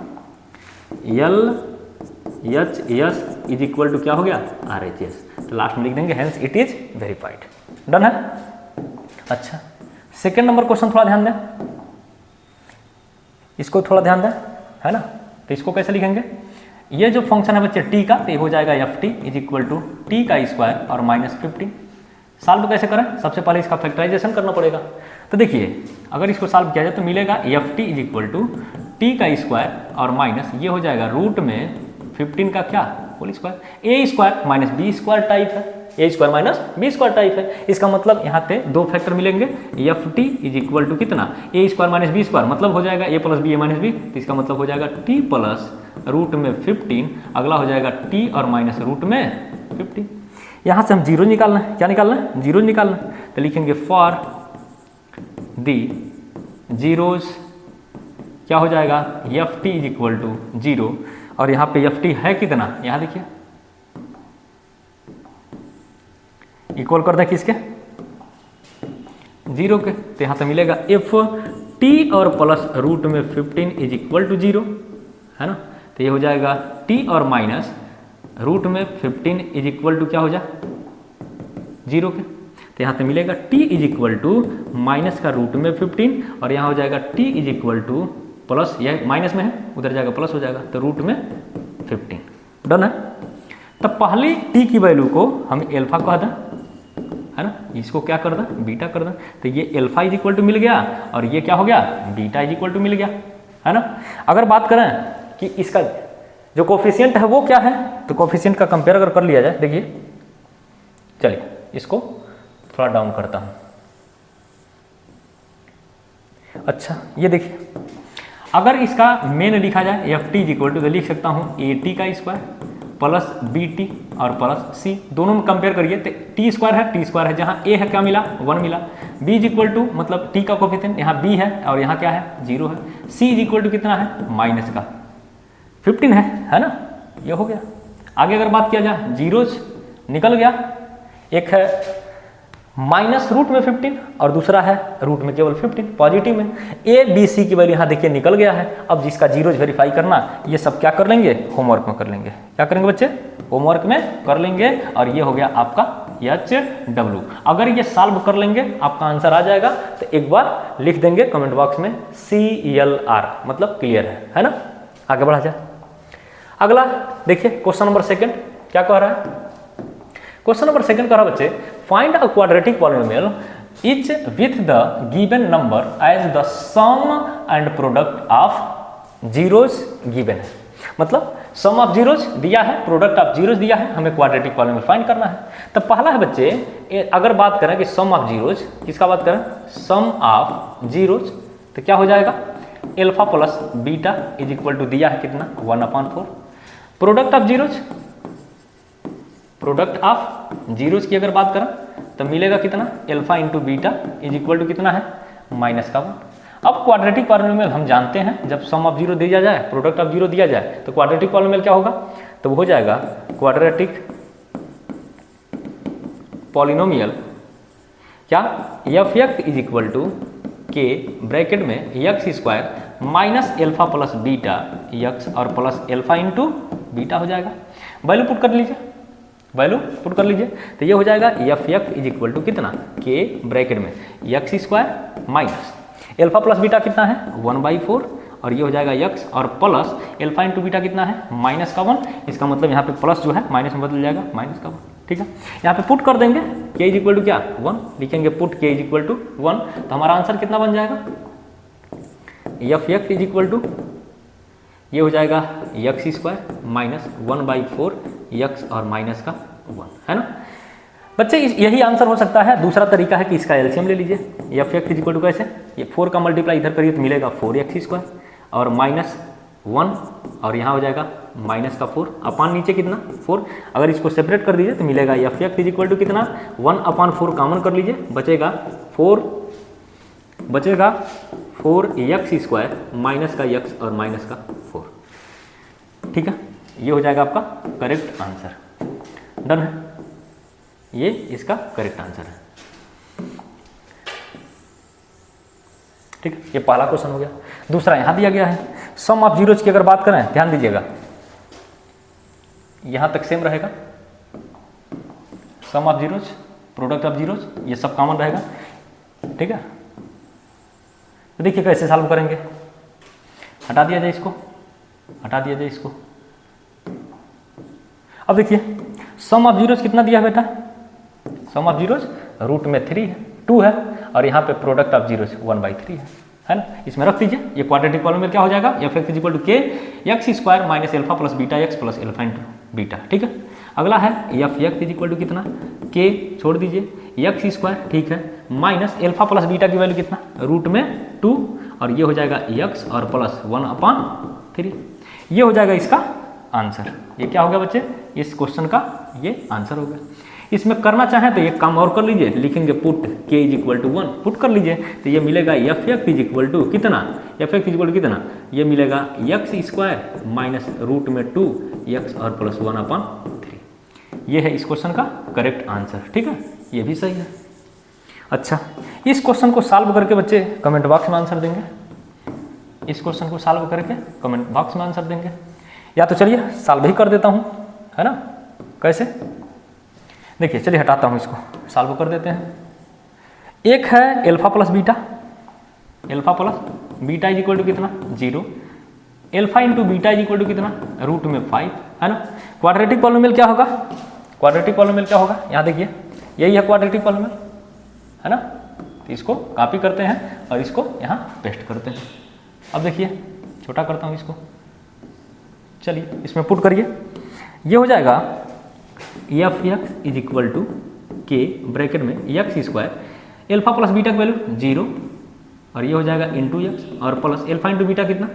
Speaker 1: LHS इज इक्वल टू क्या हो गया RHS, तो लास्ट में लिख देंगे hence it is verified, done है। अच्छा, सेकेंड नंबर क्वेश्चन थोड़ा ध्यान दें, इसको थोड़ा ध्यान दें, है ना। तो इसको कैसे लिखेंगे, ये जो फंक्शन है बच्चे t का, तो ये हो जाएगा ft is equal to t का स्क्वायर और -15। सॉल्व कैसे करें, सबसे पहले इसका फैक्टराइजेशन करना पड़ेगा। तो देखिए अगर इसको सॉल्व किया जाए तो मिलेगा ft is equal to t का स्क्वायर और माइनस ये हो जाएगा रूट में 15 का क्या whole square, a square minus b square type है, a square minus b square type है। इसका मतलब यहाँ पे दो फैक्टर मिलेंगे, ft इज इक्वल टू कितना a square minus b square, मतलब हो जाएगा a plus b a minus b, तो इसका मतलब हो जाएगा t प्लस रूट में 15, अगला हो जाएगा t और माइनस रूट में 15। यहाँ से हम जीरो निकालना है, क्या निकालना है जीरो निकालना है, तो लिखेंगे फॉर दी जीरोज क्या हो जाएगा ft इज इक्वल टू 0, और यहाँ पे ft है कितना, यहाँ देखिए इक्वल कर दें किसके 0 के, तो यहाँ पे मिलेगा ft और प्लस रूट में 15 इज इक्वल टू 0, है ना। तो ये हो जाएगा t और माइनस रूट में 15 इज इक्वल टू क्या हो जाए 0 के, तो यहाँ पे मिलेगा t is equal to minus का रूट में 15 और यहाँ हो जाएगा t is equal to plus, यह माइनस में है उधर जाएगा प्लस हो जाएगा, तो रूट में 15, डन है। तो पहली t की वैल्यू को हम एल्फा कह दें, है ना, इसको क्या कर दें बीटा कर दें, तो ये एल्फा इज इक्वल टू मिल गया और ये क्या हो गया बीटा इज इक्वल टू मिल गया, है ना। अगर बात करें कि इसका जो कोफिशिएंट है वो क्या है, तो कोफिशिएंट का कंपेयर अगर कर लिया जाए, देखिए चलिए इसको थोड़ा डाउन करता हूं। अच्छा ये देखिए अगर इसका मेन लिखा जाए ft इज इक्वल टू, तो लिख सकता हूं at का स्क्वायर प्लस bt और प्लस c, दोनों में कंपेयर करिए तो t स्क्वायर है t स्क्वायर है, जहां a है क्या मिला 1 मिला, b इज इक्वल टू मतलब t का कोफिशिएंट यहाँ b है और यहाँ क्या है 0 है, c इज इक्वल टू कितना है माइनस का 15 है ना, ये हो गया। आगे अगर बात किया जाए जीरोज निकल गया, एक है माइनस रूट में 15 और दूसरा है रूट में केवल 15 पॉजिटिव में, ए बी सी की वैल्यू यहाँ देखिए निकल गया है। अब जिसका जीरोज वेरीफाई करना, ये सब क्या कर लेंगे होमवर्क में कर लेंगे, क्या करेंगे बच्चे होमवर्क में कर लेंगे, और ये हो गया आपका HW। अगर ये सॉल्व कर लेंगे आपका आंसर आ जाएगा, तो एक बार लिख देंगे कमेंट बॉक्स में CLR मतलब क्लियर है ना। आगे बढ़ा जाए, अगला देखिए क्वेश्चन नंबर सेकंड क्या कह रहा है, क्वेश्चन नंबर सेकंड कह रहा है बच्चे find a quadratic polynomial each with the given number as the sum and product of zeros given है, मतलब सम ऑफ जीरोज दिया है प्रोडक्ट ऑफ जीरोज दिया है, हमें क्वाड्रेटिक पॉलिनोमियल फाइंड करना है। तो पहला है बच्चे अगर बात करें कि सम ऑफ जीरोज, किसका बात करें सम ऑफ जीरोज, तो क्या हो जाएगा alpha plus beta is equal to दिया है कितना 1/4, product of zeros, product of zeros की अगर बात करें तो मिलेगा कितना alpha into beta is equal to कितना है -1। अब क्वाड्रेटिक पॉलिनोमियल हम जानते हैं जब सम ऑफ जीरो दिया जाए प्रोडक्ट ऑफ जीरो दिया जाए तो क्वाड्रेटिक पॉलिनोमियल क्या होगा, तो वो हो जाएगा क्वाड्रेटिक पॉलिनोमियल क्या f(x) इज इक्वल टू के ब्रैकेट में x square minus alpha plus beta x और प्लस एल्फा इंटू बीटा हो जाएगा। वैल्यू पुट कर लीजिए, वैल्यू पुट कर लीजिए, तो ये हो जाएगा f(x) इज इक्वल टू कितना के ब्रैकेट में x square minus alpha plus beta कितना है 1/4 और ये हो जाएगा यक्स और प्लस एल्फा इंटू बीटा कितना है माइनस का 1। इसका मतलब यहाँ पे प्लस जो है माइनस में बदल जाएगा माइनस का 1। ठीक है, यहाँ पे पुट कर देंगे k इज इक्वल टू क्या 1 लिखेंगे, put k is equal to 1 तो हमारा आंसर कितना बन जाएगा F x is equal to ये हो जाएगा यक्स स्क्वायर माइनस 1/4 यक्स और माइनस का 1 है ना बच्चे। यही आंसर हो सकता है। दूसरा तरीका है कि इसका एलसीएम ले लीजिए, f x is equal to कैसे, ये 4 का मल्टीप्लाई इधर करिए तो मिलेगा 4x स्क्वायर और माइनस 1 और यहाँ हो जाएगा माइनस का 4 अपान नीचे कितना 4। अगर इसको सेपरेट कर दीजिए तो मिलेगा F x is equal to कितना 1/4 कॉमन कर लीजिए, बचेगा 4x स्क्वायर माइनस का x और माइनस का 4। ठीक है, ये हो जाएगा आपका करेक्ट आंसर। डन है, ये इसका करेक्ट आंसर है। ठीक है, ये पहला क्वेश्चन हो गया। दूसरा यहां दिया गया है सम ऑफ जीरोज की अगर बात करें, ध्यान दीजिएगा यहां तक सेम रहेगा, sum of zeros product of zeros ये सब कॉमन रहेगा। ठीक है, तो देखिए कैसे सॉल्व करेंगे, हटा दिया जाए इसको, हटा दिया जाए इसको। अब देखिए सम ऑफ जीरोज कितना दिया है बेटा, सम ऑफ जीरोज रूट में 3 है 2 है और यहाँ पे प्रोडक्ट ऑफ जीरोज 1/3 है ना। इसमें रख दीजिए, ये क्वाड्रेटिक पॉलिनोमियल क्या हो जाएगा F x is equal to k x square minus alpha plus beta x plus alpha into beta. ठीक है, अगला है f x is equal to कितना के छोड़ दीजिए एक्स स्क्वायर ठीक है माइनस एल्फा प्लस बीटा की वैल्यू कितना रूट में 2 और ये हो जाएगा एक्स और प्लस 1/3। ये हो जाएगा इसका आंसर। ये क्या हो गया बच्चे, इस क्वेश्चन का ये आंसर हो गया। इसमें करना चाहें तो एक काम और कर लीजिए, लिखेंगे put k is equal to 1 put कर लीजिए तो ये मिलेगा F x is equal to कितना, f x is equal to कितना, ये मिलेगा एक्स स्क्वायर माइनस रूट में 2 एक्स और प्लस 1/3। ये है इस क्वेश्चन का करेक्ट आंसर। ठीक है, ये भी सही है। अच्छा, इस क्वेश्चन को सॉल्व करके बच्चे कमेंट बॉक्स में आंसर देंगे, इस क्वेश्चन को सॉल्व करके कमेंट बॉक्स में आंसर देंगे, या तो चलिए सॉल्व ही कर देता हूँ है ना। कैसे, देखिए चलिए हटाता हूँ इसको, सॉल्व कर देते हैं। एक है alpha plus beta, alpha plus beta is equal to कितना 0, alpha into beta is equal to कितना रूट में 5 है ना। क्वाड्रेटिक पॉलिनोमियल क्या होगा, क्वाड्रेटिक पॉलिनोमियल क्या होगा, यहाँ देखिए यही है क्वाड्रेटिक पॉलिनोमियल है ना। तो इसको कॉपी करते हैं और इसको यहाँ पेस्ट करते हैं। अब देखिए छोटा करता हूँ इसको, चलिए इसमें पुट करिए, ये हो जाएगा F x is equal to के ब्रैकेट में x square alpha plus beta की वैल्यू 0 और ये हो जाएगा इंटू एक्स और प्लस एल्फा इंटू बीटा कितना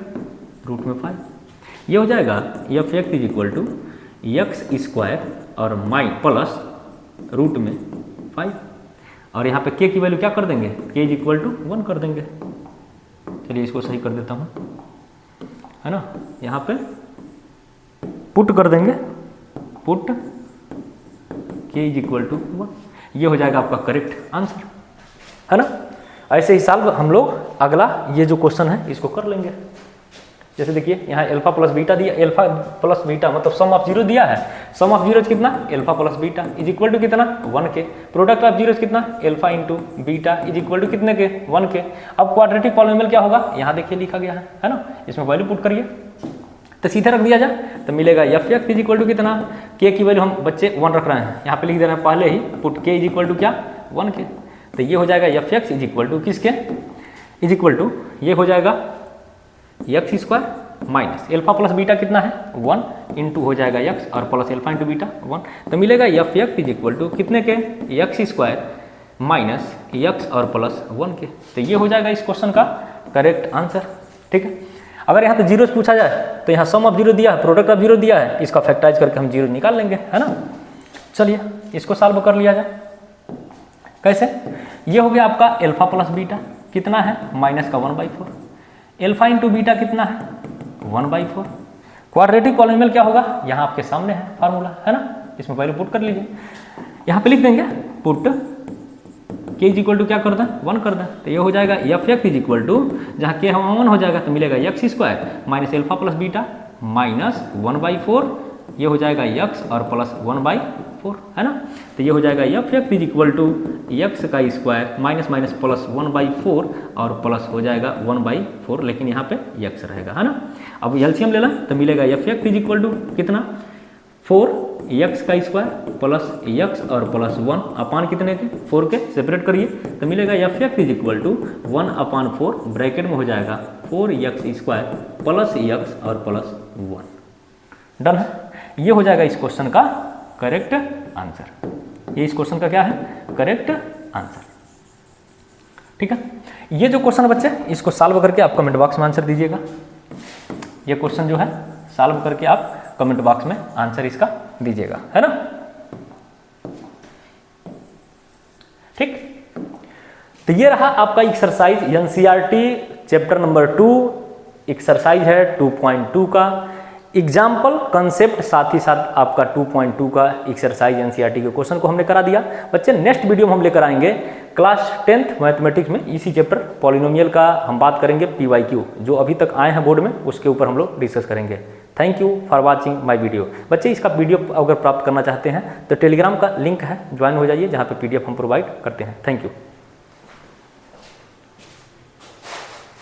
Speaker 1: रूट में 5। ये हो जाएगा F x is equal to X square और प्लस रूट में 5 और यहाँ पे के की वैल्यू क्या कर देंगे, के इज इक्वल टू 1 कर देंगे। चलिए इसको सही कर देता हूँ है ना, यहाँ पे पुट कर देंगे, put K is equal to 1। ये हो जाएगा आपका करेक्ट आंसर है ना। ऐसे ही सॉल्व हम लोग अगला ये जो क्वेश्चन है इसको कर लेंगे। जैसे देखिए यहाँ एल्फा प्लस बीटा दिया, एल्फा प्लस बीटा मतलब सम ऑफ जीरो दिया है, सम ऑफ जीरोज कितना alpha plus beta is equal to कितना 1 के, प्रोडक्ट ऑफ जीरोज कितना alpha into beta is equal to कितने के 1 के। अब क्वाड्रेटिक पॉलिनोमियल क्या होगा, यहाँ देखिए लिखा गया है ना, इसमें वैल्यू पुट करिए तो सीधे रख दिया जाए तो मिलेगा F x is equal to कितना, के की वैल्यू हम बच्चे 1 रख रहे हैं, यहाँ पे लिख दे रहे हैं पहले ही put K is equal to क्या 1 के। तो ये हो जाएगा F x is equal to किसके, इज इक्वल टू ये हो जाएगा X square minus alpha plus beta कितना है 1 इंटू हो जाएगा एक्स और प्लस एल्फा इंटू बीटा 1। तो मिलेगा F x is equal to कितने K x square minus X और प्लस 1 के। तो ये हो जाएगा इस क्वेश्चन का करेक्ट आंसर। ठीक है, अगर यहाँ पे जीरोज पूछा जाए तो यहाँ सम ऑफ जीरो दिया है, प्रोडक्ट ऑफ जीरो दिया है, इसका फैक्टराइज करके हम जीरो निकाल लेंगे है ना। चलिए इसको सॉल्व कर लिया जाए। कैसे, ये हो गया आपका एल्फा प्लस बीटा कितना है माइनस का 1/4, एल्फा इंटू बीटा कितना है 1/4। क्वाड्रेटिक पॉलिनोमियल क्या होगा, यहाँ आपके सामने है फार्मूला है ना, इसमें वैल्यू पुट कर लीजिए, यहाँ पे लिख देंगे put K is equal to क्या कर दें 1 कर दें। तो ये हो जाएगा F x is equal to जहाँ के हम 1 हो जाएगा तो मिलेगा X square minus alpha plus beta minus 1/4, ये हो जाएगा एक्स और प्लस 4, है ना। तो ये हो जाएगा F x is equal to X का स्क्वायर माइनस माइनस प्लस 1/4 और प्लस हो जाएगा 1/4, लेकिन यहाँ पे एक्स रहेगा, है ना। अब एलसीएम लेना तो मिलेगा F x is equal to कितना 4 एक्स का स्क्वायर प्लस एक्स और प्लस 1 अपान कितने के 4 के सेपरेट करिए तो मिलेगा F x is equal to 1/4 bracket में हो जाएगा 4x स्क्वायर प्लस एक्स और प्लस 1। डन है। ये हो जाएगा इस क्वेश्चन का करेक्ट आंसर। ये इस क्वेश्चन का क्या है करेक्ट आंसर। ठीक है। ये जो क्वेश्चन है बच्चे इसको सॉल्व करके आप कमेंट बॉक्स में आंसर दीजिएगा। ये क्वेश्चन जो है सॉल्व करके आप कमेंट बॉक्स में आंसर इसका दीजिएगा, है ना। ठीक। तो ये रहा आपका exercise NCERT chapter number 2, exercise है 2.2 का एग्जाम्पल कंसेप्ट, साथ ही साथ आपका 2.2 का एक्सरसाइज एनसीईआरटी के क्वेश्चन को हमने करा दिया। बच्चे नेक्स्ट वीडियो में हम लेकर आएंगे क्लास 10th मैथमेटिक्स में इसी चैप्टर पॉलिनोमियल का हम बात करेंगे PYQ जो अभी तक आए हैं बोर्ड में, उसके ऊपर हम लोग डिस्कस करेंगे। Thank you for watching my video. बच्चे इसका पीडीएफ अगर प्राप्त करना चाहते हैं तो टेलीग्राम का लिंक है, ज्वाइन हो जाइए, जहाँ पे PDF हम प्रोवाइड करते हैं। Thank you.